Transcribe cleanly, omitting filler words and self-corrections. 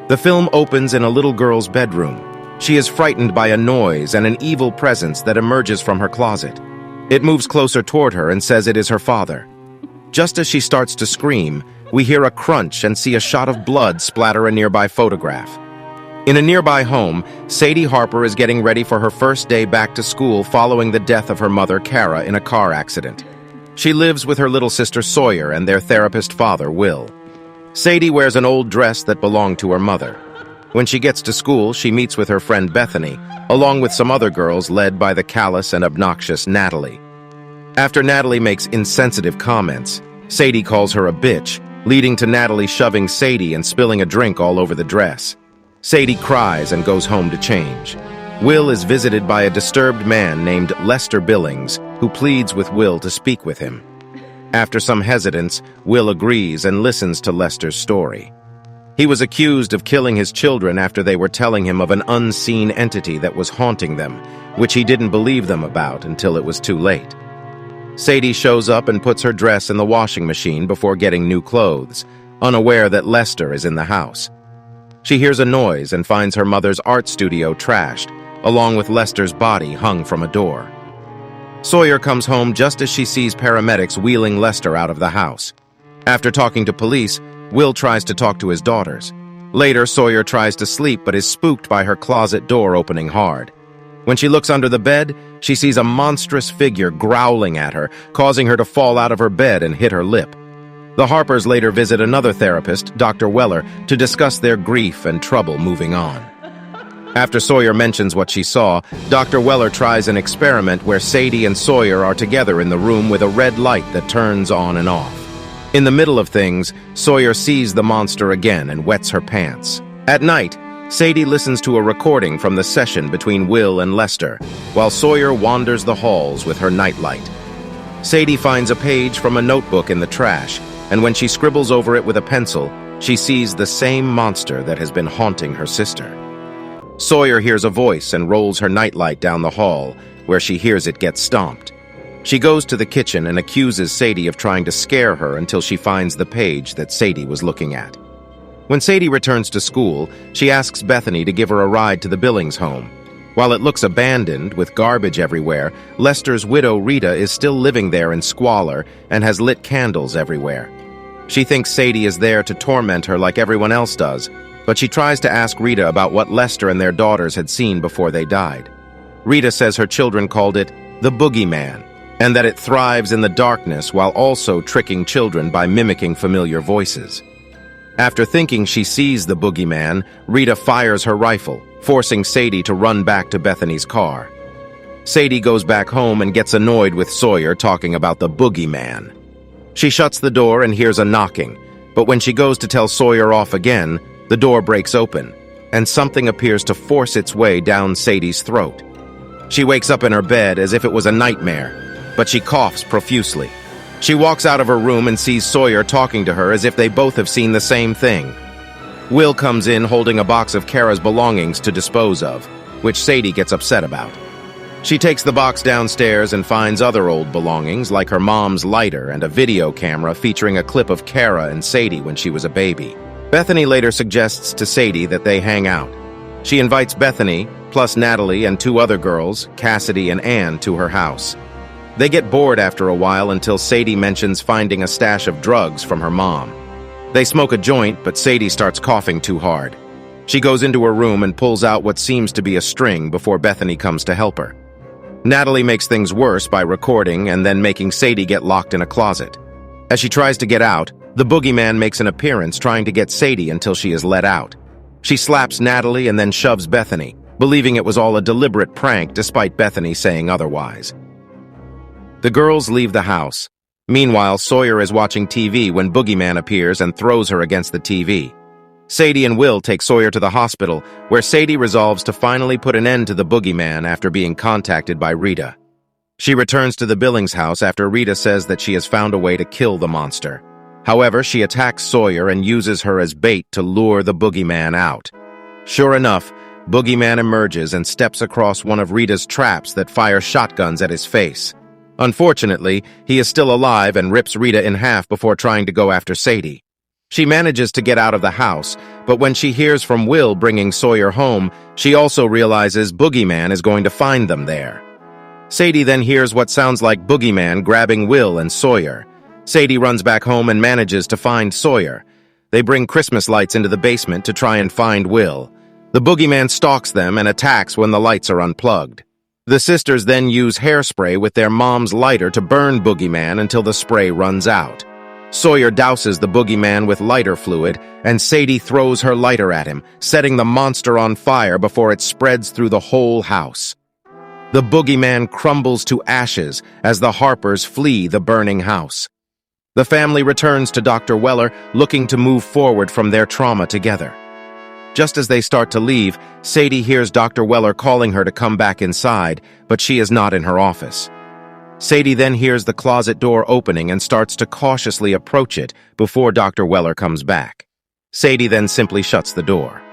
The film opens in a little girl's bedroom. She is frightened by a noise and an evil presence that emerges from her closet. It moves closer toward her and says it is her father. Just as she starts to scream, we hear a crunch and see a shot of blood splatter a nearby photograph. In a nearby home, Sadie Harper is getting ready for her first day back to school following the death of her mother, Kara, in a car accident. She lives with her little sister Sawyer and their therapist father, Will. Sadie wears an old dress that belonged to her mother. When she gets to school, she meets with her friend Bethany, along with some other girls led by the callous and obnoxious Natalie. After Natalie makes insensitive comments, Sadie calls her a bitch, leading to Natalie shoving Sadie and spilling a drink all over the dress. Sadie cries and goes home to change. Will is visited by a disturbed man named Lester Billings, who pleads with Will to speak with him. After some hesitance, Will agrees and listens to Lester's story. He was accused of killing his children after they were telling him of an unseen entity that was haunting them, which he didn't believe them about until it was too late. Sadie shows up and puts her dress in the washing machine before getting new clothes, unaware that Lester is in the house. She hears a noise and finds her mother's art studio trashed, along with Lester's body hung from a door. Sawyer comes home just as she sees paramedics wheeling Lester out of the house. After talking to police, Will tries to talk to his daughters. Later, Sawyer tries to sleep but is spooked by her closet door opening hard. When she looks under the bed, she sees a monstrous figure growling at her, causing her to fall out of her bed and hit her lip. The Harpers later visit another therapist, Dr. Weller, to discuss their grief and trouble moving on. After Sawyer mentions what she saw, Dr. Weller tries an experiment where Sadie and Sawyer are together in the room with a red light that turns on and off. In the middle of things, Sawyer sees the monster again and wets her pants. At night, Sadie listens to a recording from the session between Will and Lester, while Sawyer wanders the halls with her nightlight. Sadie finds a page from a notebook in the trash, and when she scribbles over it with a pencil, she sees the same monster that has been haunting her sister. Sawyer hears a voice and rolls her nightlight down the hall, where she hears it get stomped. She goes to the kitchen and accuses Sadie of trying to scare her until she finds the page that Sadie was looking at. When Sadie returns to school, she asks Bethany to give her a ride to the Billings home. While it looks abandoned, with garbage everywhere, Lester's widow Rita is still living there in squalor and has lit candles everywhere. She thinks Sadie is there to torment her like everyone else does, but she tries to ask Rita about what Lester and their daughters had seen before they died. Rita says her children called it the Boogeyman, and that it thrives in the darkness while also tricking children by mimicking familiar voices. After thinking she sees the Boogeyman, Rita fires her rifle, forcing Sadie to run back to Bethany's car. Sadie goes back home and gets annoyed with Sawyer talking about the Boogeyman. She shuts the door and hears a knocking, but when she goes to tell Sawyer off again, the door breaks open, and something appears to force its way down Sadie's throat. She wakes up in her bed as if it was a nightmare, but she coughs profusely. She walks out of her room and sees Sawyer talking to her as if they both have seen the same thing. Will comes in holding a box of Kara's belongings to dispose of, which Sadie gets upset about. She takes the box downstairs and finds other old belongings like her mom's lighter and a video camera featuring a clip of Kara and Sadie when she was a baby. Bethany later suggests to Sadie that they hang out. She invites Bethany, plus Natalie and two other girls, Cassidy and Ann, to her house. They get bored after a while until Sadie mentions finding a stash of drugs from her mom. They smoke a joint, but Sadie starts coughing too hard. She goes into her room and pulls out what seems to be a string before Bethany comes to help her. Natalie makes things worse by recording and then making Sadie get locked in a closet. As she tries to get out, the Boogeyman makes an appearance trying to get Sadie until she is let out. She slaps Natalie and then shoves Bethany, believing it was all a deliberate prank despite Bethany saying otherwise. The girls leave the house. Meanwhile, Sawyer is watching TV when Boogeyman appears and throws her against the TV. Sadie and Will take Sawyer to the hospital, where Sadie resolves to finally put an end to the Boogeyman after being contacted by Rita. She returns to the Billings house after Rita says that she has found a way to kill the monster. However, she attacks Sawyer and uses her as bait to lure the Boogeyman out. Sure enough, Boogeyman emerges and steps across one of Rita's traps that fire shotguns at his face. Unfortunately, he is still alive and rips Rita in half before trying to go after Sadie. She manages to get out of the house, But when she hears from Will bringing Sawyer home, she also realizes Boogeyman is going to find them there. Sadie then hears what sounds like Boogeyman grabbing Will and Sawyer. Sadie runs back home and manages to find Sawyer. They bring Christmas lights into the basement to try and find Will. The Boogeyman stalks them and attacks when the lights are unplugged. The sisters then use hairspray with their mom's lighter to burn Boogeyman until the spray runs out. Sawyer douses the Boogeyman with lighter fluid, and Sadie throws her lighter at him, setting the monster on fire before it spreads through the whole house. The Boogeyman crumbles to ashes as the Harpers flee the burning house. The family returns to Dr. Weller, looking to move forward from their trauma together. Just as they start to leave, Sadie hears Dr. Weller calling her to come back inside, but she is not in her office. Sadie then hears the closet door opening and starts to cautiously approach it before Dr. Weller comes back. Sadie then simply shuts the door.